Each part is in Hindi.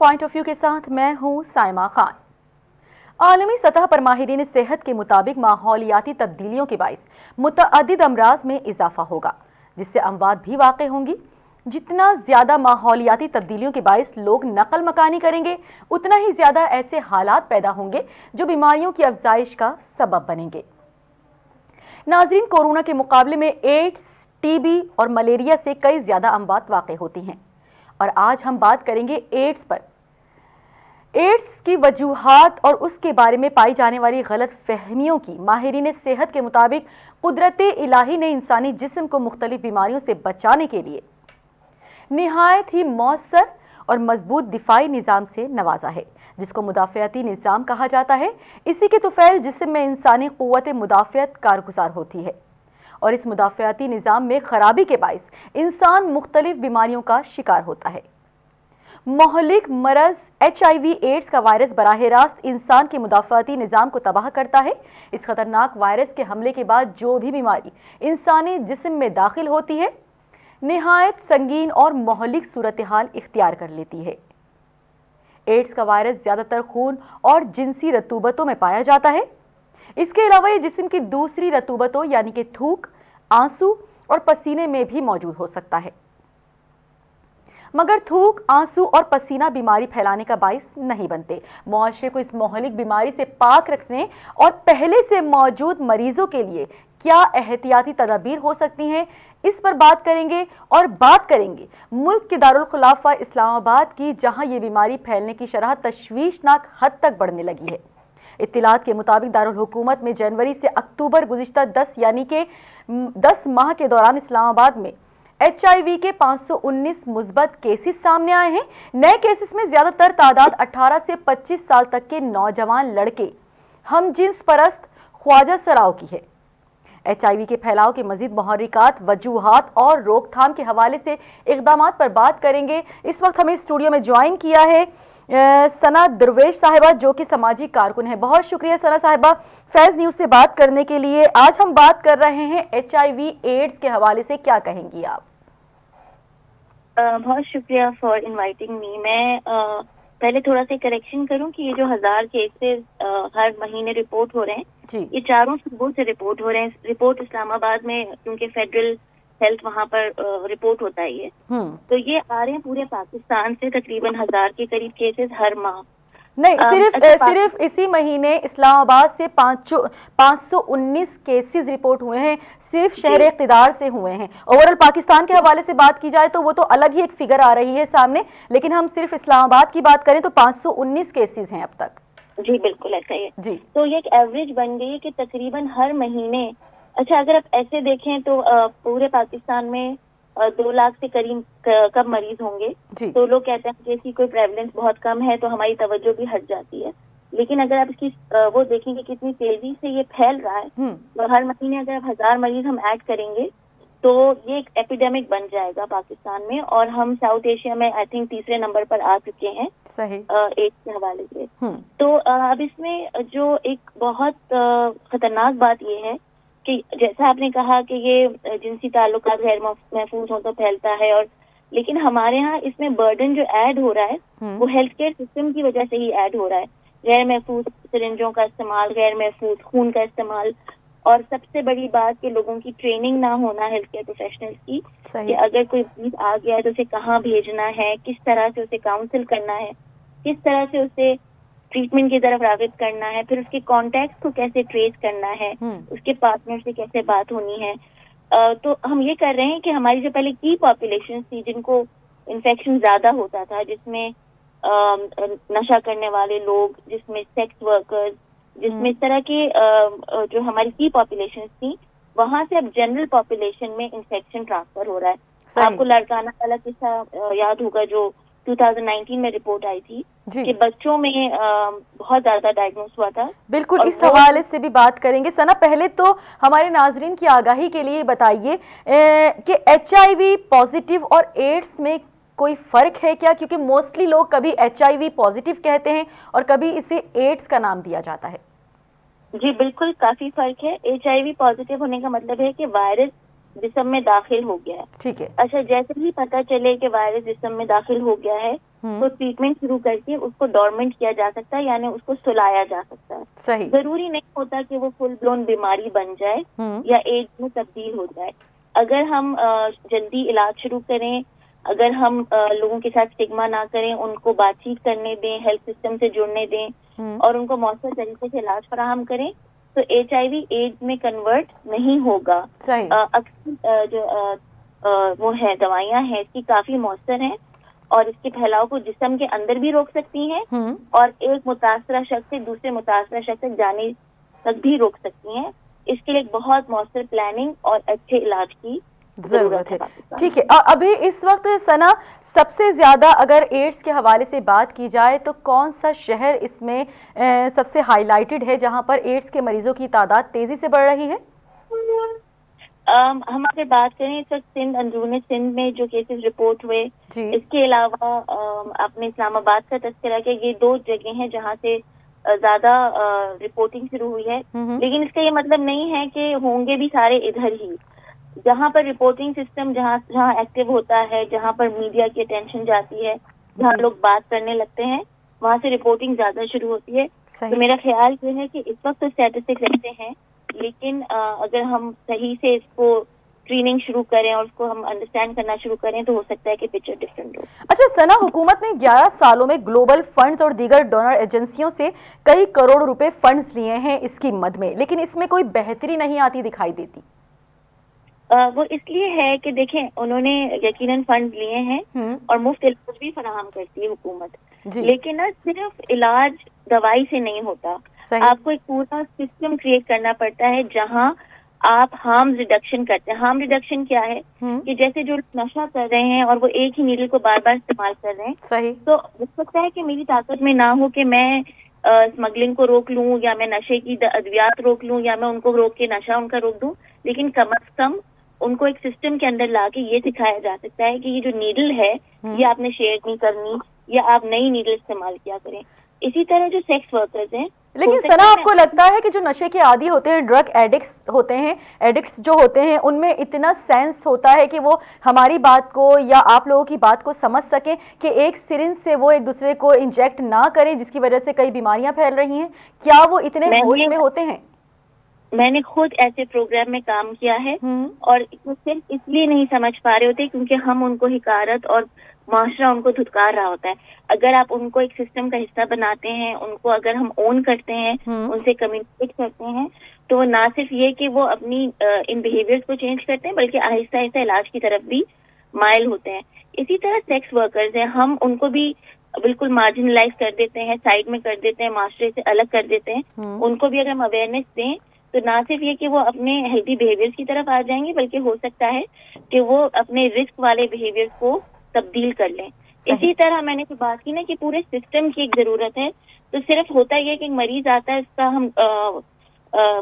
पॉइंट ऑफ व्यू के साथ मैं हूं साइमा खान। आलमी सतह पर माहिरीन सेहत के मुताबिक माहौलियाती तब्दीलियों के बाइस मुतअद्दिद अमराज में इजाफा होगा, जिससे अमवात भी वाक़ होंगी। जितना ज्यादा माहौलियाती तब्दीलियों के बाइस लोग नकल मकानी करेंगे, उतना ही ज्यादा ऐसे हालात पैदा होंगे जो बीमारियों की अफजाइश का सबब बनेंगे। नाजरीन, कोरोना के मुकाबले में एड्स, टीबी और मलेरिया से कई ज्यादा अमवात वाक़ होती हैं, और आज हम बात करेंगे एड्स पर। एड्स की वजूहात और उसके बारे में पाई जाने वाली गलत फहमियों की। माहिरीन सेहत के मुताबिक कुदरत इलाही ने इंसानी जिस्म को मुख्तलिफ बीमारियों से बचाने के लिए निहायत ही मौसर और मजबूत दिफाई निज़ाम से नवाजा है, जिसको मुदाफ़ियाती निज़ाम कहा जाता है। इसी के तुफ़ैल जिस्म में इंसानी क़ुव्वत मुदाफ़ियत कारगुजार होती है, और इस मुदाफ़ियाती निज़ाम में खराबी के बाइस इंसान मुख्तलिफ बीमारियों का शिकार होता है। मोहलिक मरज़ HIV एड्स का वायरस बराह रास्त इंसान के मुदाफ़ाती निज़ाम को तबाह करता है। इस खतरनाक वायरस के हमले के बाद जो भी बीमारी इंसानी जिस्म में दाखिल होती है, निहायत संगीन और मोहलिक सूरत हाल इख्तियार कर लेती है। एड्स का वायरस ज़्यादातर खून और जिनसी रतूबतों में पाया जाता है। इसके अलावा ये जिस्म की दूसरी रतूबतों यानी कि थूक, आंसू और पसीने में भी मौजूद हो सकता है, मगर थूक, आंसू और पसीना बीमारी फैलाने का बाइस नहीं बनते। मुआशरे को इस मोहलिक बीमारी से पाक रखने और पहले से मौजूद मरीजों के लिए क्या एहतियाती तदाबीर हो सकती हैं, इस पर बात करेंगे। और बात करेंगे मुल्क के दारुल खुलाफा इस्लामाबाद की, जहां ये बीमारी फैलने की शरह तशवीशनाक हद तक बढ़ने लगी है। इत्तिलात के मुताबिक दारुल हुकूमत में जनवरी से अक्टूबर गुज़िश्ता 10 यानी कि 10 माह के दौरान इस्लामाबाद में HIV के 519 मुस्बत केसेस सामने आए हैं। नए केसेस में ज्यादातर तादाद 18 से 25 साल तक के नौजवान लड़के हम जिन्स परस्त ख्वाजा सराव की है। HIV के फैलाव के मजीद मुहर्रिकात, वजूहात और रोकथाम के हवाले से इकदाम पर बात करेंगे। इस वक्त हमें स्टूडियो में ज्वाइन किया है सना दरवेश साहिबा, जो कि समाजी कारकुन है। बहुत शुक्रिया सना साहिबा फैज न्यूज से बात करने के लिए। आज हम बात कर रहे हैं HIV एड्स के हवाले से, क्या कहेंगी आप? बहुत शुक्रिया फॉर इनवाइटिंग मी। मैं पहले थोड़ा सा करेक्शन करूं कि ये जो 1000 केसेस हर महीने रिपोर्ट हो रहे हैं, ये चारों सूबों से रिपोर्ट हो रहे हैं। रिपोर्ट इस्लामाबाद में, क्योंकि फेडरल हेल्थ वहां पर रिपोर्ट होता है ये, तो ये आ रहे हैं पूरे पाकिस्तान से तकरीबन 1000 के करीब केसेस हर माह। नहीं, सिर्फ इसी महीने इस्लामाबाद से 519 केसेस रिपोर्ट हुए हैं, सिर्फ शहर इक़्तिदार से हुए हैं। ओवरऑल पाकिस्तान के हवाले से बात की जाए तो वो तो अलग ही एक फिगर आ रही है सामने, लेकिन हम सिर्फ इस्लामाबाद की बात करें तो 519 केसेस हैं अब तक। जी बिल्कुल ऐसा ही है जी। तो ये एक एवरेज बन गई है कि तकरीबन हर महीने, अच्छा अगर आप ऐसे देखें तो पूरे पाकिस्तान में 2 लाख से करीब कब मरीज होंगे, तो लोग कहते हैं कि इसकी कोई प्रेवलेंस बहुत कम है, तो हमारी तवज्जो भी हट जाती है। लेकिन अगर आप इसकी वो देखेंगे कितनी तेजी से ये फैल रहा है, तो हर महीने अगर आप 1000 मरीज हम ऐड करेंगे तो ये एक एपिडेमिक बन जाएगा पाकिस्तान में, और हम साउथ एशिया में आई थिंक तीसरे नंबर पर आ चुके हैं एड्स के हवाले से। तो अब इसमें जो एक बहुत खतरनाक बात ये है कि जैसा आपने कहा कि ये जिनसी ताल्लुकात गैर महफूज हो तो फैलता है, और लेकिन हमारे यहाँ इसमें बर्डन जो ऐड हो रहा है वो हेल्थ केयर सिस्टम की वजह से ही ऐड हो रहा है। गैर महफूज सिरिंजों का इस्तेमाल, गैर महफूज खून का इस्तेमाल, और सबसे बड़ी बात कि लोगों की ट्रेनिंग ना होना हेल्थ केयर प्रोफेशनल्स की, कि अगर कोई मरीज आ गया है तो उसे कहाँ भेजना है, किस तरह से उसे काउंसिल करना है, किस तरह से उसे ट्रीटमेंट की तरफ राग़िब करना है, फिर उसके कॉन्टैक्ट को कैसे ट्रेस करना है, उसके पार्टनर से कैसे बात होनी है। तो हम ये कर रहे हैं कि हमारी जो पहले की पॉपुलेशन थी जिनको इन्फेक्शन ज्यादा होता था, जिसमें नशा करने वाले लोग, जिसमें सेक्स वर्कर्स, जिसमें इस तरह के जो हमारी की पॉपुलेशन थी, वहां से अब जनरल पॉपुलेशन में इन्फेक्शन ट्रांसफर हो रहा है। आपको लड़काना वाला किस्सा याद होगा जो 2019 में रिपोर्ट आई थी कि बच्चों में बहुत ज्यादा डायग्नोस हुआ था। बिल्कुल, इस हवाले से भी बात करेंगे। सना, पहले तो हमारे नाजरीन की आगाही के लिए बताइए कि HIV पॉजिटिव और एड्स में कोई फर्क है क्या? क्योंकि मोस्टली लोग कभी HIV पॉजिटिव कहते हैं और कभी इसे एड्स का नाम दिया जाता है। जी बिल्कुल, काफी फर्क है। HIV पॉजिटिव होने का मतलब है कि वायरस जिस्म में दाखिल हो गया है। ठीक है। अच्छा, जैसे ही पता चले कि वायरस जिस्म में दाखिल हो गया है तो ट्रीटमेंट शुरू करके उसको डोरमेंट किया जा सकता है, यानी उसको सुलाया जा सकता है। सही। जरूरी नहीं होता कि वो फुल ब्लोन बीमारी बन जाए या एज में तब्दील हो जाए। अगर हम जल्दी इलाज शुरू करें, अगर हम लोगों के साथ स्टिग्मा ना करें, उनको बातचीत करने दें, हेल्थ सिस्टम से जुड़ने दें और उनको मौसर तरीके से इलाज फराहम करें, तो HIV एड्स में कन्वर्ट नहीं होगा। अक्सर जो वो है दवाइयां हैं इसकी काफी मौसर हैं और इसके फैलाव को जिस्म के अंदर भी रोक सकती हैं और एक मुतासरा शख्स से दूसरे मुतासरा शख्स तक जाने तक भी रोक सकती हैं। इसके लिए बहुत मौसर प्लानिंग और अच्छे इलाज की जरूरत है। ठीक है। अभी इस वक्त सना सबसे ज्यादा अगर एड्स के हवाले से बात की जाए तो कौन सा शहर इसमें सबसे हाईलाइटेड है जहां पर एड्स के मरीजों की तादाद तेजी से बढ़ रही है? हम अगर बात करें इस वक्त सिंध, अंदरूनी सिंध में जो केसेस रिपोर्ट हुए, इसके अलावा आपने इस्लामाबाद का तस्करा किया, ये 2 जगह हैं जहां से ज्यादा रिपोर्टिंग शुरू हुई है। लेकिन इसका ये मतलब नहीं है कि होंगे भी सारे इधर ही। जहाँ पर रिपोर्टिंग सिस्टम जहाँ एक्टिव होता है, जहाँ पर मीडिया की अटेंशन जाती है, जहाँ लोग बात करने लगते हैं, वहाँ से रिपोर्टिंग ज्यादा शुरू होती है। तो मेरा ख्याल ये है कि इस वक्त तो स्टैटिस्टिक्स ऐसे हैं, लेकिन अगर हम सही से इसको ट्रेनिंग शुरू करें और उसको हम अंडरस्टैंड करना शुरू करें तो हो सकता है कि पिक्चर डिफरेंट हो। अच्छा सना, हुकूमत ने 11 सालों में ग्लोबल फंड्स और दीगर डोनर एजेंसियों से कई करोड़ रुपए फंड्स लिए हैं इसकी मद में, लेकिन इसमें कोई बेहतरी नहीं आती दिखाई देती। वो इसलिए है कि देखें, उन्होंने यकीनन फंड लिए हैं और मुफ्त इलाज भी फराहम करती है हुकूमत, लेकिन ना सिर्फ इलाज दवाई से नहीं होता। आपको एक पूरा सिस्टम क्रिएट करना पड़ता है जहां आप हार्म रिडक्शन करते हैं। हार्म रिडक्शन क्या है कि जैसे जो नशा कर रहे हैं और वो एक ही नीडल को बार बार इस्तेमाल कर रहे हैं, तो हो सकता है कि मेरी ताकत में ना हो कि मैं स्मगलिंग को रोक लूं या मैं नशे की अद्वियात रोक लूं या मैं उनको रोक के नशा उनका रोक दूं, लेकिन कम से कम उनको एक सिस्टम के अंदर लाके ये सिखाया जा सकता है कि ये जो नीडल है ये आपने शेयर नहीं करनी या आप नई नीडल इस्तेमाल किया करें। इसी तरह जो सेक्स वर्कर्स हैं, लेकिन सना आपको लगता है कि जो नशे के आदी होते हैं, ड्रग एडिक्ट्स जो होते हैं, उनमें इतना सेंस होता है कि वो हमारी बात को या आप लोगों की बात को समझ सकें कि एक सिरिंज से वो एक दूसरे को इंजेक्ट ना करें जिसकी वजह से कई बीमारियां फैल रही हैं? क्या वो इतने होश में होते हैं? मैंने खुद ऐसे प्रोग्राम में काम किया है और सिर्फ इसलिए नहीं समझ पा रहे होते क्योंकि हम उनको हिकारत और माशरा उनको धुतकार रहा होता है। अगर आप उनको एक सिस्टम का हिस्सा बनाते हैं, उनको अगर हम ओन करते हैं, उनसे कम्युनिकेट करते हैं, तो ना सिर्फ ये कि वो अपनी इन बिहेवियर्स को चेंज करते हैं बल्कि आहिस्ता आहिस्ता इलाज की तरफ भी माइल होते हैं। इसी तरह सेक्स वर्कर्स हैं, हम उनको भी बिल्कुल मार्जिनलाइज कर देते हैं, साइड में कर देते हैं, माशरे से अलग कर देते हैं। उनको भी अगर हम अवेयरनेस दें तो ना सिर्फ ये कि वो अपने हेल्दी बिहेवियर्स की तरफ आ जाएंगे बल्कि हो सकता है कि वो अपने रिस्क वाले बिहेवियर्स को तब्दील कर लें। इसी तरह मैंने तो बात की ना कि पूरे सिस्टम की एक जरूरत है। तो सिर्फ होता ही है कि एक मरीज आता है, उसका हम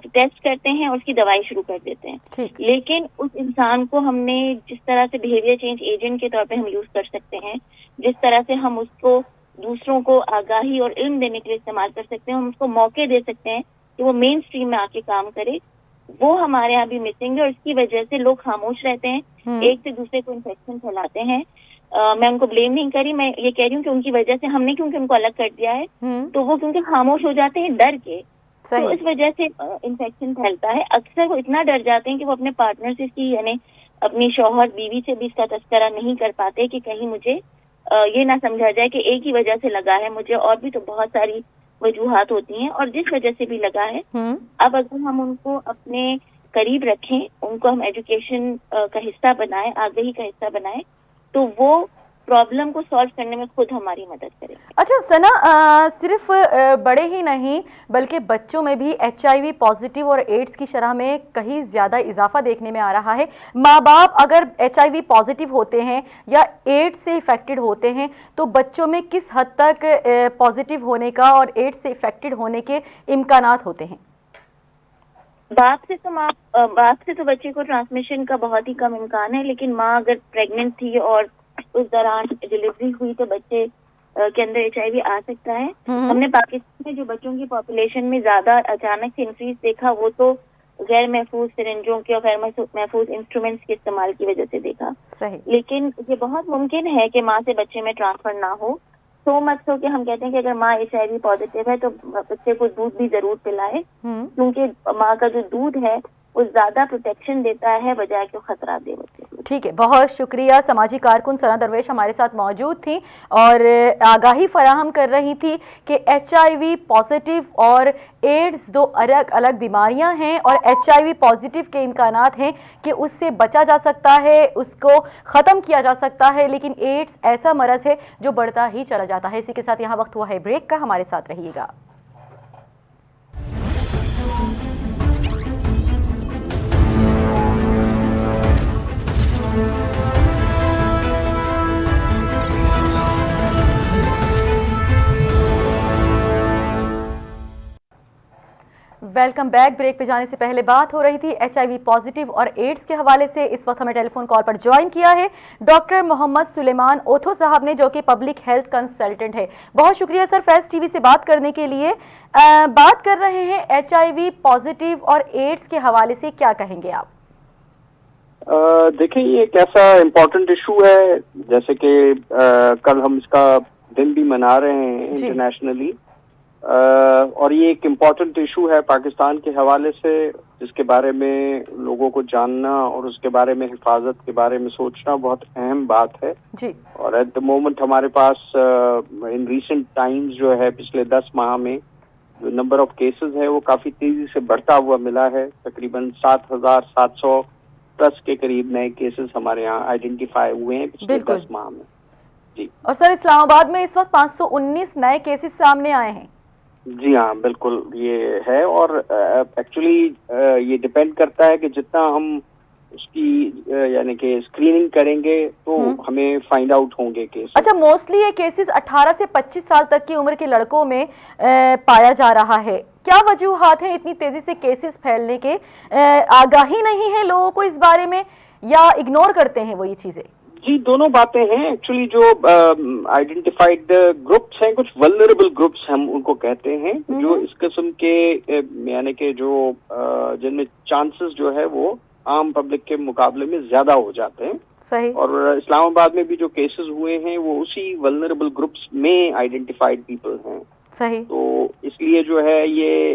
टेस्ट करते हैं और उसकी दवाई शुरू कर देते हैं, लेकिन उस इंसान को हमने जिस तरह से बिहेवियर चेंज एजेंट के तौर पे हम यूज कर सकते हैं, जिस तरह से हम उसको दूसरों को आगाही और इल्म देने के लिए इस्तेमाल कर सकते हैं, हम उसको मौके दे सकते हैं कि वो मेन स्ट्रीम में आके काम करे, वो हमारे यहाँ भी मिसिंग है और इसकी वजह से लोग खामोश रहते हैं, एक से दूसरे को इन्फेक्शन फैलाते हैं। मैं उनको ब्लेम नहीं करी, मैं ये कह रही हूँ कि उनकी वजह से हमने क्योंकि उनको अलग कर दिया है तो वो क्योंकि खामोश हो जाते हैं डर के, तो इस वजह से इन्फेक्शन फैलता है। अक्सर वो इतना डर जाते हैं कि वो अपने पार्टनर से इसकी यानी अपनी शौहर बीवी से भी इसका तस्करा नहीं कर पाते कि कहीं मुझे ये ना समझा जाए कि एक ही वजह से लगा है मुझे, और भी तो बहुत सारी वजूहात होती हैं और जिस वजह से भी लगा है। अब अगर हम उनको अपने करीब रखें, उनको हम एजुकेशन का हिस्सा बनाएं, आगाही का हिस्सा बनाएं, तो वो प्रॉब्लम को सॉल्व करने में खुद हमारी मदद करें। अच्छा सना, सिर्फ बड़े ही नहीं बल्कि बच्चों में भी HIV पॉजिटिव और एड्स की शरह में कहीं ज्यादा इजाफा देखने में आ रहा है। माँ बाप अगर HIV पॉजिटिव होते हैं या एड्स से इफेक्टेड होते हैं तो बच्चों में किस हद तक पॉजिटिव होने का और एड्स से इफेक्टेड होने के इम्कानात होते हैं? बाप से तो बच्चे को ट्रांसमिशन का बहुत ही कम इम्कान है, लेकिन माँ अगर प्रेग्नेंट थी और उस दौरान डिलीवरी हुई तो बच्चे के अंदर HIV आ सकता है। हमने पाकिस्तान में जो बच्चों की पॉपुलेशन में ज्यादा अचानक से इंक्रीज देखा वो तो गैर महफूज सिरिंजों के और गैर महफूज इंस्ट्रूमेंट्स के इस्तेमाल की वजह से देखा। लेकिन ये बहुत मुमकिन है कि माँ से बच्चे में ट्रांसफर ना हो सो मच सो कि हम कहते हैं कि अगर माँ HIV पॉजिटिव है तो बच्चे को दूध भी जरूर पिलाए, क्योंकि माँ का जो दूध है वो ज्यादा प्रोटेक्शन देता है बजाय कि खतरा दे बच्चे को। ठीक है, बहुत शुक्रिया। समाजी कारकुन सना दरवेश हमारे साथ मौजूद थी और आगाही फराहम कर रही थी कि HIV पॉजिटिव और एड्स दो अलग अलग बीमारियां हैं और HIV पॉजिटिव के इम्कानात हैं कि उससे बचा जा सकता है, उसको ख़त्म किया जा सकता है, लेकिन एड्स ऐसा मरज़ है जो बढ़ता ही चला जाता है। इसी के साथ यहाँ वक्त हुआ है ब्रेक का, हमारे साथ रहिएगा। Welcome back. ब्रेक पे जाने से पहले बात हो रही थी HIV पॉजिटिव और एड्स के हवाले से। इस वक्त हमें टेलीफोन कॉल पर ज्वाइन किया है डॉक्टर मोहम्मद सुलेमान ओथो साहब ने, जो कि पब्लिक हेल्थ कंसल्टेंट है। बहुत शुक्रिया सर फैज़ टीवी से बात करने के लिए। बात कर रहे हैं HIV पॉजिटिव और एड्स के हवाले से, क्या कहेंगे आप? देखिए, ये एक ऐसा इम्पोर्टेंट इशू है, जैसे कि कल हम इसका दिन भी मना रहे हैं इंटरनेशनली, और ये एक इम्पोर्टेंट इशू है पाकिस्तान के हवाले से, जिसके बारे में लोगों को जानना और उसके बारे में हिफाजत के बारे में सोचना बहुत अहम बात है जी। और एट द मोमेंट हमारे पास इन रीसेंट टाइम्स जो है पिछले 10 माह में जो नंबर ऑफ केसेस है वो काफी तेजी से बढ़ता हुआ मिला है। तकरीबन 7,700 प्लस के करीब नए केसेस हमारे यहाँ आइडेंटिफाई हुए हैं पिछले 10 माह में जी। और सर इस्लामाबाद में इस वक्त 519 नए केसेस सामने आए हैं। जी हाँ, बिल्कुल ये है, और एक्चुअली ये डिपेंड करता है कि जितना हम उसकी यानी कि स्क्रीनिंग करेंगे तो हमें फाइंड आउट होंगे केस। अच्छा, मोस्टली ये केसेस 18 से 25 साल तक की उम्र के लड़कों में पाया जा रहा है। क्या वजूहात है इतनी तेजी से केसेस फैलने के? आगाही नहीं है लोगों को इस बारे में, या इग्नोर करते हैं वो ये चीजें? जी, दोनों बातें हैं। एक्चुअली जो आइडेंटिफाइड ग्रुप्स हैं, कुछ वल्नरेबल ग्रुप्स हम उनको कहते हैं, जो इस किस्म के यानी कि जो जिनमें चांसेस जो है वो आम पब्लिक के मुकाबले में ज्यादा हो जाते हैं। सही। और इस्लामाबाद में भी जो केसेस हुए हैं वो उसी वल्नरेबल ग्रुप्स में आइडेंटिफाइड पीपल हैं। सही। तो इसलिए जो है ये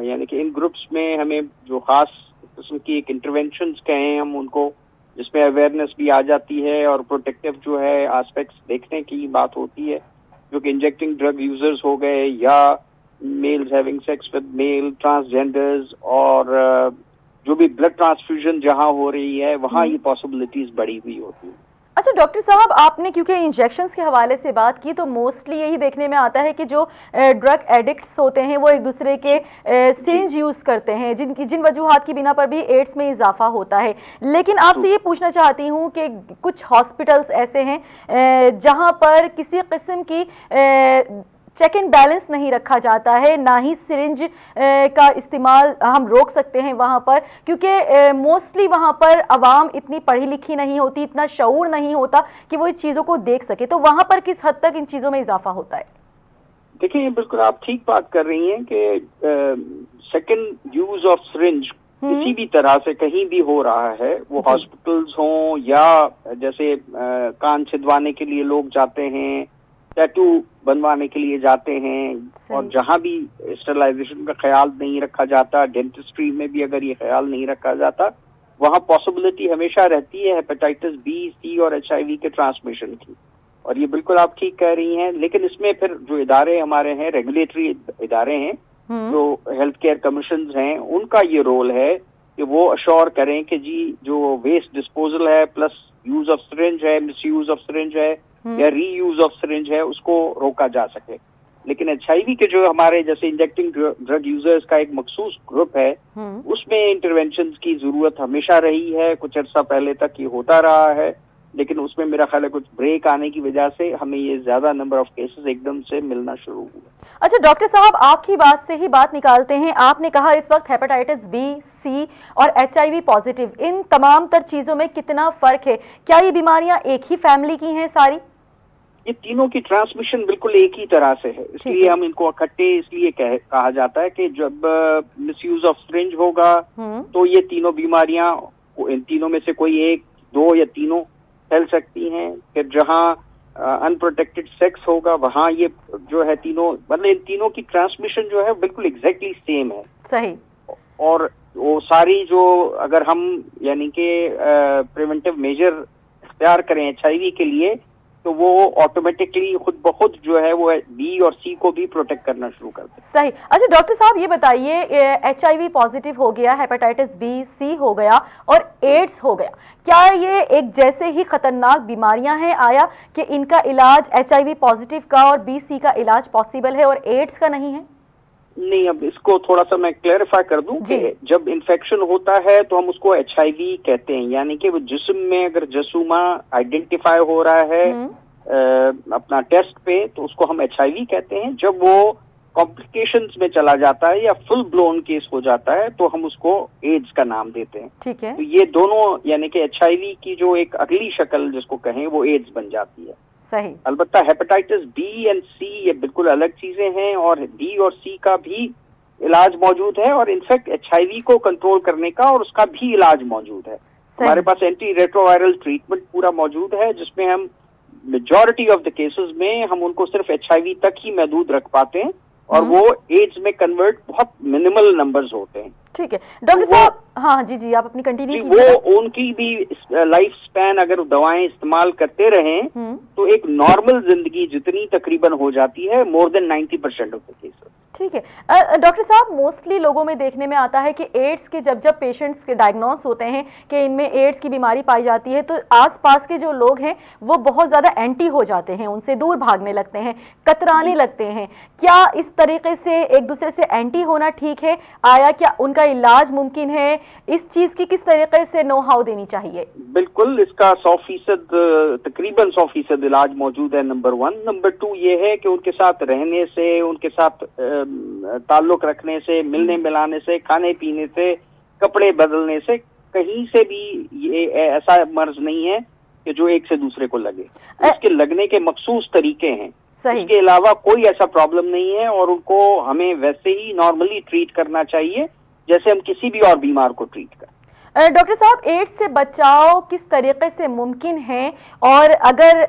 यानी कि इन ग्रुप्स में हमें जो खास किस्म की एक इंटरवेंशंस कहें हम उनको, जिसमें अवेयरनेस भी आ जाती है और प्रोटेक्टिव जो है एस्पेक्ट्स देखने की बात होती है, जो कि इंजेक्टिंग ड्रग यूजर्स हो गए या males having sex with male, transgenders, और जो भी ब्लड ट्रांसफ्यूजन जहां हो रही है वहां ये पॉसिबिलिटीज बढ़ी हुई होती है। अच्छा डॉक्टर साहब, आपने क्योंकि इंजेक्शंस के हवाले से बात की, तो मोस्टली यही देखने में आता है कि जो ड्रग एडिक्ट्स होते हैं वो एक दूसरे के सिरिंज यूज करते हैं, जिन वजूहात की बिना पर भी एड्स में इजाफा होता है। लेकिन आपसे ये पूछना चाहती हूँ कि कुछ हॉस्पिटल्स ऐसे हैं जहां पर किसी किस्म की चेक एंड बैलेंस नहीं रखा जाता है, ना ही सिरिंज का इस्तेमाल हम रोक सकते हैं वहां पर, क्योंकि मोस्टली वहां पर आवाम इतनी पढ़ी लिखी नहीं होती, इतना शऊर नहीं होता कि वो इन चीज़ों को देख सके। तो वहां पर किस हद तक इन चीज़ों में इजाफा होता है? देखिए, बिल्कुल आप ठीक बात कर रही हैं कि सेकेंड यूज ऑफ सिरिंज किसी भी तरह से कहीं भी हो रहा है, वो हॉस्पिटल्स हों या जैसे कान छिदवाने के लिए लोग जाते हैं, टैटू बनवाने के लिए जाते हैं, और जहां भी स्टरलाइजेशन का ख्याल नहीं रखा जाता, डेंटिस्ट्री में भी अगर ये ख्याल नहीं रखा जाता, वहां पॉसिबिलिटी हमेशा रहती है हेपेटाइटिस बी, सी और HIV के ट्रांसमिशन की। और ये बिल्कुल आप ठीक कह रही हैं, लेकिन इसमें फिर जो इदारे हमारे हैं, रेगुलेटरी इदारे हैं, जो हेल्थ केयर कमीशन हैं, उनका ये रोल है कि वो अश्योर करें कि जी जो वेस्ट डिस्पोजल है प्लस यूज ऑफ सिरिंज है, मिस यूज ऑफ सिरिंज है या रीयूज ऑफ सिरिंज है, उसको रोका जा सके। लेकिन HIV के जो हमारे जैसे इंजेक्टिंग ड्रग यूजर्स का एक मखसूस ग्रुप है, उसमें इंटरवेंशन की जरूरत हमेशा रही है, कुछ अर्सा पहले तक ये होता रहा है, लेकिन उसमें मेरा ख्याल है कुछ ब्रेक आने की वजह से हमें ये ज्यादा नंबर ऑफ केसेस एकदम से मिलना शुरू हुआ। अच्छा डॉक्टर साहब, आपकी बात से ही बात निकालते हैं। आपने कहा इस वक्त हेपेटाइटिस बी, सी और HIV पॉजिटिव, इन तमाम तर चीजों में कितना फर्क है? क्या ये बीमारियां एक ही फैमिली की हैं सारी? ये तीनों की ट्रांसमिशन बिल्कुल एक ही तरह से है, इसलिए हम इनको इकट्ठे इसलिए कहा जाता है कि जब मिसयूज ऑफ सिरिंज होगा तो ये तीनों बीमारियां, इन तीनों में से कोई एक, दो या तीनों फैल सकती हैं। फिर जहां अनप्रोटेक्टेड सेक्स होगा, वहाँ ये जो है तीनों, मतलब इन तीनों की ट्रांसमिशन जो है बिल्कुल एग्जैक्टली सेम है। सही। और वो सारी जो, अगर हम यानी कि प्रिवेंटिव मेजर इख्तियार करें HIV के लिए, तो वो ऑटोमेटिकली खुद ब खुद जो है वो B और C को भी प्रोटेक्ट करना शुरू कर दें। सही। अच्छा डॉक्टर साहब ये बताइए, HIV पॉजिटिव हो गया, हेपेटाइटिस B, C हो गया और एड्स हो गया, क्या ये एक जैसे ही खतरनाक बीमारियां हैं? आया कि इनका इलाज HIV पॉजिटिव का और B, C का इलाज पॉसिबल है और एड्स का नहीं है? नहीं, अब इसको थोड़ा सा मैं क्लेरिफाई कर दूं कि जब इन्फेक्शन होता है तो हम उसको HIV कहते हैं, यानी कि वो जिस्म में अगर जसूमा आइडेंटिफाई हो रहा है अपना टेस्ट पे, तो उसको हम HIV कहते हैं। जब वो कॉम्प्लिकेशंस में चला जाता है या फुल ब्लोन केस हो जाता है तो हम उसको एड्स का नाम देते हैं। ठीक है। तो ये दोनों यानी कि HIV की जो एक अगली शक्ल जिसको कहें वो एड्स बन जाती है। सही। अलबत्ता हेपेटाइटिस B और C ये बिल्कुल अलग चीजें हैं, और B और C का भी इलाज मौजूद है, और इनफैक्ट HIV को कंट्रोल करने का और उसका भी इलाज मौजूद है। हमारे पास एंटी रेट्रोवायरल ट्रीटमेंट पूरा मौजूद है, जिसमें हम मेजॉरिटी ऑफ द केसेस में हम उनको सिर्फ HIV तक ही महदूद रख पाते हैं, और वो एड्स में कन्वर्ट बहुत मिनिमल नंबर्स होते हैं। ठीक है डॉक्टर साहब। हाँ जी जी, आप अपनी कंटिन्यू कीजिए। वो उनकी भी लाइफ स्पैन अगर दवाएं इस्तेमाल करते रहें तो एक नॉर्मल जिंदगी जितनी तकरीबन हो जाती है, more than 90% of the cases. ठीक है डॉक्टर साहब, मोस्टली लोगों में देखने में आता है कि एड्स के जब पेशेंट्स के डायग्नोस होते हैं कि इनमें एड्स की बीमारी पाई जाती है, तो आसपास के जो लोग हैं वो बहुत ज़्यादा एंटी हो जाते हैं, उनसे दूर भागने लगते हैं, कतराने लगते हैं। क्या इस तरीके से एक दूसरे से एंटी होना ठीक है? आया क्या उनका इलाज मुमकिन है? इस चीज़ की किस तरीके से नो हाउ देनी चाहिए? बिल्कुल, इसका 100% तकरीबन 100% इलाज मौजूद है, नंबर 1। नंबर 2 ये है कि उनके साथ रहने से, उनके साथ ताल्लुक रखने से, मिलने मिलाने से, खाने पीने से, कपड़े बदलने से, कहीं से भी ये ऐसा मर्ज नहीं है कि जो एक से दूसरे को लगे। इसके लगने के मखसूस तरीके हैं, इसके अलावा कोई ऐसा प्रॉब्लम नहीं है, और उनको हमें वैसे ही नॉर्मली ट्रीट करना चाहिए जैसे हम किसी भी और बीमार को ट्रीट करें। डॉक्टर साहब, एड्स से बचाव किस तरीके से मुमकिन है? और अगर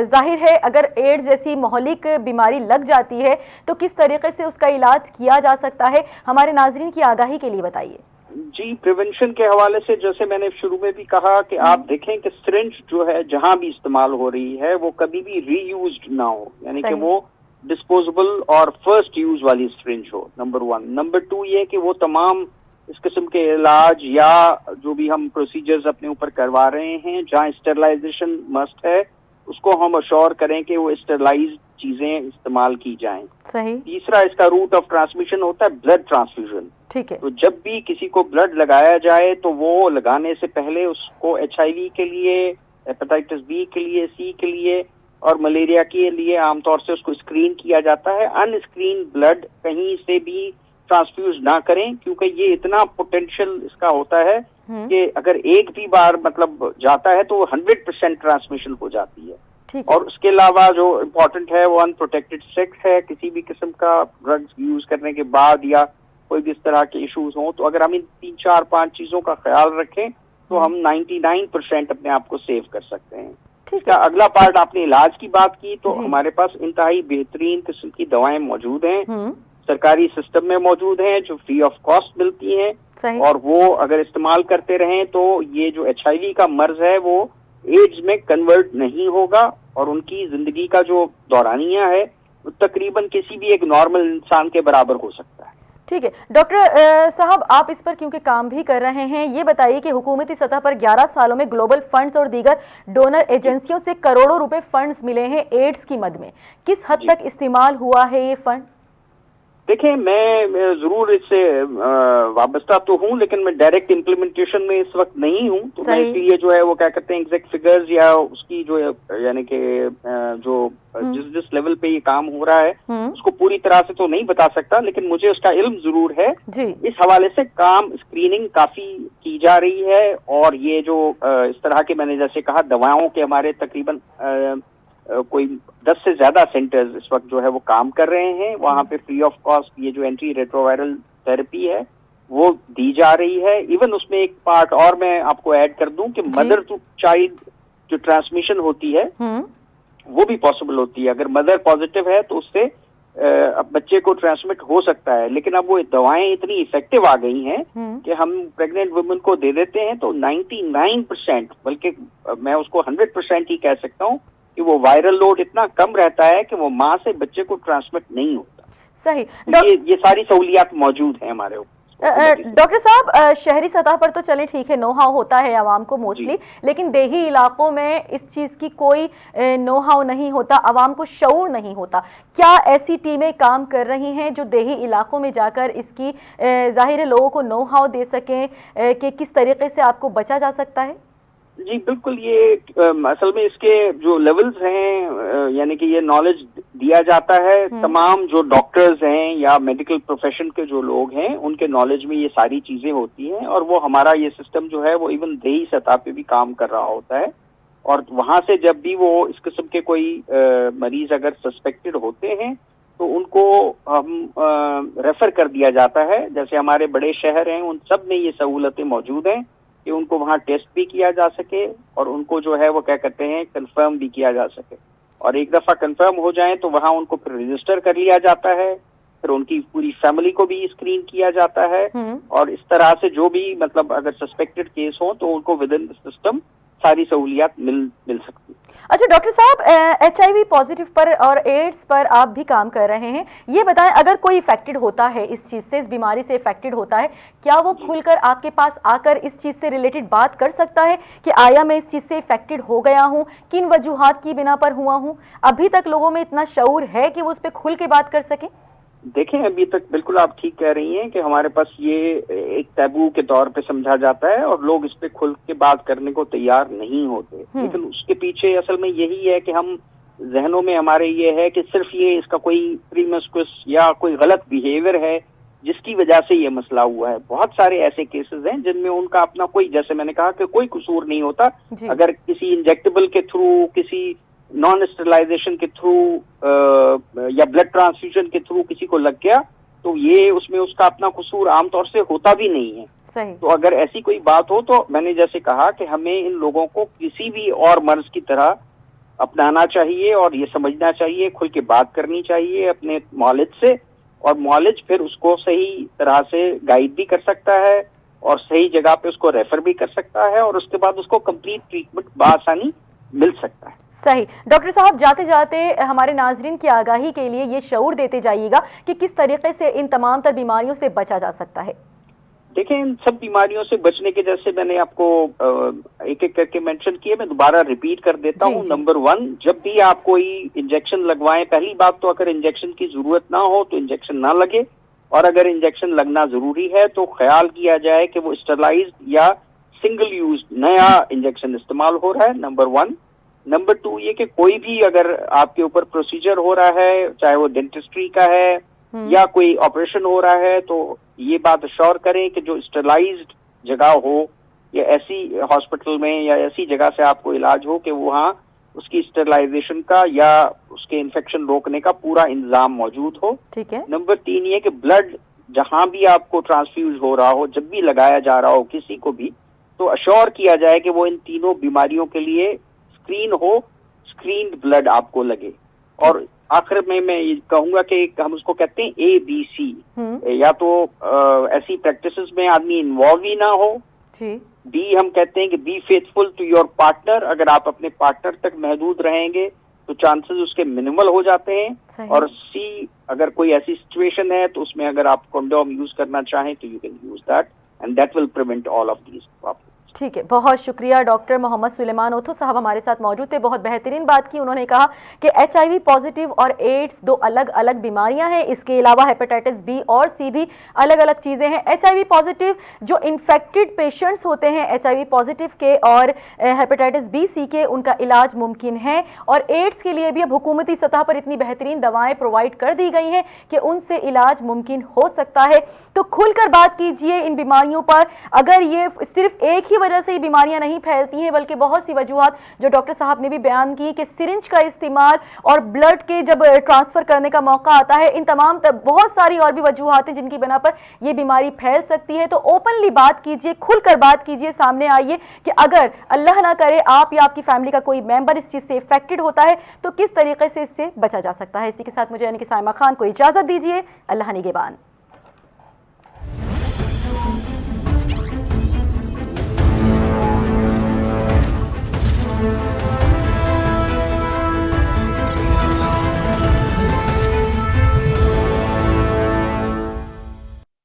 जाहिर है अगर एड्स जैसी महलिक बीमारी लग जाती है तो किस तरीके से उसका इलाज किया जा सकता है? हमारे नाजरीन की आगाही के लिए बताइए। जी, प्रिवेंशन के हवाले से जैसे मैंने शुरू में भी कहा कि आप देखें कि सिरिंज जो है जहां भी इस्तेमाल हो रही है वो कभी भी रीयूज्ड ना हो, यानी कि वो डिस्पोजेबल और फर्स्ट यूज वाली सिरिंज हो, नंबर 1। नंबर 2 ये कि वो तमाम इस किस्म के इलाज या जो भी हम प्रोसीजर्स अपने ऊपर करवा रहे हैं जहाँ स्टेरलाइजेशन मस्ट है, उसको हम अश्योर करें कि वो स्टेरलाइज्ड चीजें इस्तेमाल की जाएं। सही। तीसरा इसका रूट ऑफ ट्रांसमिशन होता है ब्लड ट्रांसफ्यूजन। ठीक है। तो जब भी किसी को ब्लड लगाया जाए तो वो लगाने से पहले उसको HIV के लिए, हेपेटाइटिस B के लिए, C के लिए और मलेरिया के लिए आमतौर से उसको स्क्रीन किया जाता है। अनस्क्रीन ब्लड कहीं से भी ट्रांसफ्यूज ना करें, क्योंकि ये इतना पोटेंशियल इसका होता है कि अगर एक भी बार मतलब जाता है तो 100% ट्रांसमिशन हो जाती है। और उसके अलावा जो इम्पोर्टेंट है वो अनप्रोटेक्टेड सेक्स है। किसी भी किस्म का ड्रग्स यूज करने के बाद या कोई भी इस तरह के इश्यूज हों, तो अगर हम इन 3, 4, 5 चीजों का ख्याल रखें तो हम 99% अपने आप को सेव कर सकते हैं। इसका अगला पार्ट, आपने इलाज की बात की, तो हमारे पास इंतहाई बेहतरीन किस्म की दवाएं मौजूद हैं, सरकारी सिस्टम में मौजूद हैं, जो फ्री ऑफ कॉस्ट मिलती हैं, और वो अगर इस्तेमाल करते रहें तो ये जो HIV का मर्ज है वो एड्स में कन्वर्ट नहीं होगा, और उनकी जिंदगी का जो दौरानिया है वो तकरीबन किसी भी एक नॉर्मल इंसान के बराबर हो सकता है। ठीक है डॉक्टर साहब, आप इस पर क्योंकि काम भी कर रहे हैं, ये बताइए कि हुकूमती सतह पर 11 सालों में ग्लोबल फंड्स और दीगर डोनर एजेंसियों से करोड़ों रुपए फंड्स मिले हैं एड्स की मद में, किस हद तक इस्तेमाल हुआ है ये फंड? देखिए, मैं जरूर इससे वाबस्ता तो हूँ, लेकिन मैं डायरेक्ट इम्प्लीमेंटेशन में इस वक्त नहीं हूँ, तो मैं इसलिए जो है वो क्या कहते हैं एग्जैक्ट फिगर्स या उसकी जो यानी कि जो जिस लेवल पे ये काम हो रहा है उसको पूरी तरह से तो नहीं बता सकता, लेकिन मुझे उसका इल्म जरूर है। इस हवाले से काम स्क्रीनिंग काफी की जा रही है, और ये जो इस तरह के मैंने जैसे कहा दवाओं के हमारे तकरीबन कोई 10 से ज्यादा सेंटर्स इस वक्त जो है वो काम कर रहे हैं। वहाँ पे फ्री ऑफ कॉस्ट ये जो एंटी रेट्रोवायरल थेरेपी है वो दी जा रही है। इवन उसमें एक पार्ट और मैं आपको ऐड कर दूं कि मदर टू चाइल्ड जो ट्रांसमिशन होती है वो भी पॉसिबल होती है। अगर मदर पॉजिटिव है तो उससे अब बच्चे को ट्रांसमिट हो सकता है, लेकिन अब वो दवाएं इतनी इफेक्टिव आ गई हैं कि हम प्रेग्नेंट वुमेन को दे देते हैं तो 99%, बल्कि मैं उसको 100% ही कह सकता हूँ कि वो वायरल लोड इतना कम रहता है कि वो माँ से बच्चे को ट्रांसमिट नहीं होता। सही। ये सारी सहूलियात मौजूद हैं हमारे ऊपर। डॉक्टर साहब, शहरी सतह पर तो चले ठीक है, नो हाउ होता है आवाम को मोस्टली, लेकिन देही इलाकों में इस चीज की कोई नो हाउ नहीं होता, आवाम को शऊर नहीं होता। क्या ऐसी टीमें काम कर रही हैं जो देही इलाकों में जाकर इसकी जाहिर है लोगों को नो हाउ दे सकें कि किस तरीके से आपको बचा जा सकता है? जी बिल्कुल, ये असल में इसके जो लेवल्स हैं, यानी कि ये नॉलेज दिया जाता है तमाम जो डॉक्टर्स हैं या मेडिकल प्रोफेशन के जो लोग हैं उनके नॉलेज में ये सारी चीजें होती हैं, और वो हमारा ये सिस्टम जो है वो इवन देही सतह पे भी काम कर रहा होता है। और वहां से जब भी वो इस किस्म के कोई मरीज अगर सस्पेक्टेड होते हैं तो उनको हम रेफर कर दिया जाता है। जैसे हमारे बड़े शहर हैं उन सब में ये सहूलतें मौजूद हैं कि उनको वहाँ टेस्ट भी किया जा सके और उनको जो है वो क्या कहते हैं कंफर्म भी किया जा सके, और एक दफा कंफर्म हो जाए तो वहाँ उनको फिर रजिस्टर कर लिया जाता है, फिर उनकी पूरी फैमिली को भी स्क्रीन किया जाता है, और इस तरह से जो भी मतलब अगर सस्पेक्टेड केस हो तो उनको विद इन द सिस्टम सारी सहूलियात मिल सकती है। अच्छा डॉक्टर साहब, HIV पॉजिटिव पर और एड्स पर आप भी काम कर रहे हैं, ये बताएं अगर कोई इफेक्टेड होता है इस चीज से, इस बीमारी से इफेक्टेड होता है, क्या वो खुलकर आपके पास आकर इस चीज से रिलेटेड बात कर सकता है कि आया मैं इस चीज से इफेक्टेड हो गया हूँ, किन वजूहात की बिना पर हुआ हूँ? अभी तक लोगों में इतना शऊर है कि वो उस पर खुल के बात कर सकें? देखें, अभी तक बिल्कुल आप ठीक कह रही हैं कि हमारे पास ये एक टैबू के तौर पे समझा जाता है और लोग इस पे खुल के बात करने को तैयार नहीं होते। लेकिन उसके पीछे असल में यही है कि हम जहनों में हमारे ये है कि सिर्फ ये इसका कोई प्रीमस्कुस या कोई गलत बिहेवियर है जिसकी वजह से ये मसला हुआ है। बहुत सारे ऐसे केसेस हैं जिनमें उनका अपना कोई, जैसे मैंने कहा कि कोई कसूर नहीं होता। अगर किसी इंजेक्टेबल के थ्रू, किसी नॉन स्टेरिलाइजेशन के थ्रू या ब्लड ट्रांसफ्यूजन के थ्रू किसी को लग गया तो ये उसमें उसका अपना कसूर आमतौर से होता भी नहीं है। सही। तो अगर ऐसी कोई बात हो तो मैंने जैसे कहा कि हमें इन लोगों को किसी भी और मर्ज की तरह अपनाना चाहिए और ये समझना चाहिए, खुल के बात करनी चाहिए अपने मौलिद से, और मौलिद फिर उसको सही तरह से गाइड भी कर सकता है और सही जगह पे उसको रेफर भी कर सकता है और उसके बाद उसको कंप्लीट ट्रीटमेंट बआसानी मिल सकता है। सही। डॉक्टर साहब, जाते जाते हमारे नाजरीन की आगाही के लिए ये शऊर देते जाइएगा कि किस तरीके से इन तमाम तर बीमारियों से बचा जा सकता है। देखें, इन सब बीमारियों से बचने के, जैसे मैंने आपको एक एक करके मेंशन किए, मैं दोबारा रिपीट कर देता हूँ। नंबर 1, जब भी आप कोई इंजेक्शन लगवाएं, पहली बात तो अगर इंजेक्शन की जरूरत ना हो तो इंजेक्शन ना लगे, और अगर इंजेक्शन लगना जरूरी है तो ख्याल किया जाए कि वो स्टेरलाइज्ड या सिंगल यूज नया इंजेक्शन इस्तेमाल हो रहा है। नंबर 1। नंबर 2 ये कि कोई भी अगर आपके ऊपर प्रोसीजर हो रहा है, चाहे वो डेंटिस्ट्री का है या कोई ऑपरेशन हो रहा है, तो ये बात अश्योर करें कि जो स्टेरलाइज्ड जगह हो या ऐसी हॉस्पिटल में या ऐसी जगह से आपको इलाज हो कि वहाँ उसकी स्टेरलाइजेशन का या उसके इन्फेक्शन रोकने का पूरा इंतजाम मौजूद हो। ठीक है। नंबर 3 ये कि ब्लड जहां भी आपको ट्रांसफ्यूज हो रहा हो, जब भी लगाया जा रहा हो किसी को भी, तो अश्योर किया जाए कि वो इन तीनों बीमारियों के लिए स्क्रीन हो, स्क्रीन्ड ब्लड आपको लगे। और आखिर में मैं ये कहूंगा कि हम उसको कहते हैं ABC, या तो ऐसी प्रैक्टिसेस में आदमी इन्वॉल्व ही ना हो। B हम कहते हैं कि be faithful to your partner, अगर आप अपने पार्टनर तक महदूद रहेंगे तो चांसेस उसके मिनिमल हो जाते हैं। और C, अगर कोई ऐसी सिचुएशन है तो उसमें अगर आप कंडोम यूज करना चाहें तो you can use that and that will prevent all of these problems. ठीक है, बहुत शुक्रिया। डॉक्टर मोहम्मद सुलेमान ओथो साहब हमारे साथ मौजूद थे। बहुत बेहतरीन बात की उन्होंने, कहा कि HIV पॉजिटिव और एड्स 2 अलग अलग बीमारियां हैं, इसके अलावा हेपेटाइटिस B और C भी अलग अलग चीज़ें हैं। HIV पॉजिटिव जो इन्फेक्टेड पेशेंट्स होते हैं HIV पॉजिटिव के और हेपेटाइटिस B C के, उनका इलाज मुमकिन है, और एड्स के लिए भी अब हुकूमती सतह पर इतनी बेहतरीन दवाएं प्रोवाइड कर दी गई हैं कि उनसे इलाज मुमकिन हो सकता है। तो खुलकर बात कीजिए इन बीमारियों पर। अगर ये सिर्फ एक ही वजह से ये बीमारियां नहीं फैलती हैं, बल्कि बहुत सी वजूहत जो डॉक्टर साहब ने भी बयान की कि सिरिंज का इस्तेमाल और ब्लड के जब ट्रांसफर करने का मौका आता है, इन तमाम बहुत सारी और भी वजूहत हैं जिनकी बिना पर यह बीमारी फैल सकती है। तो ओपनली बात कीजिए, खुलकर बात कीजिए, सामने आइए कि अगर अल्लाह ना करे आप या आपकी फैमिली का कोई मेंबर इस चीज से इफेक्टेड होता है तो किस तरीके से इससे बचा जा सकता है। इसी के साथ मुझे यानी कि साइमा खान को इजाजत दीजिए। अल्लाह निगहबान।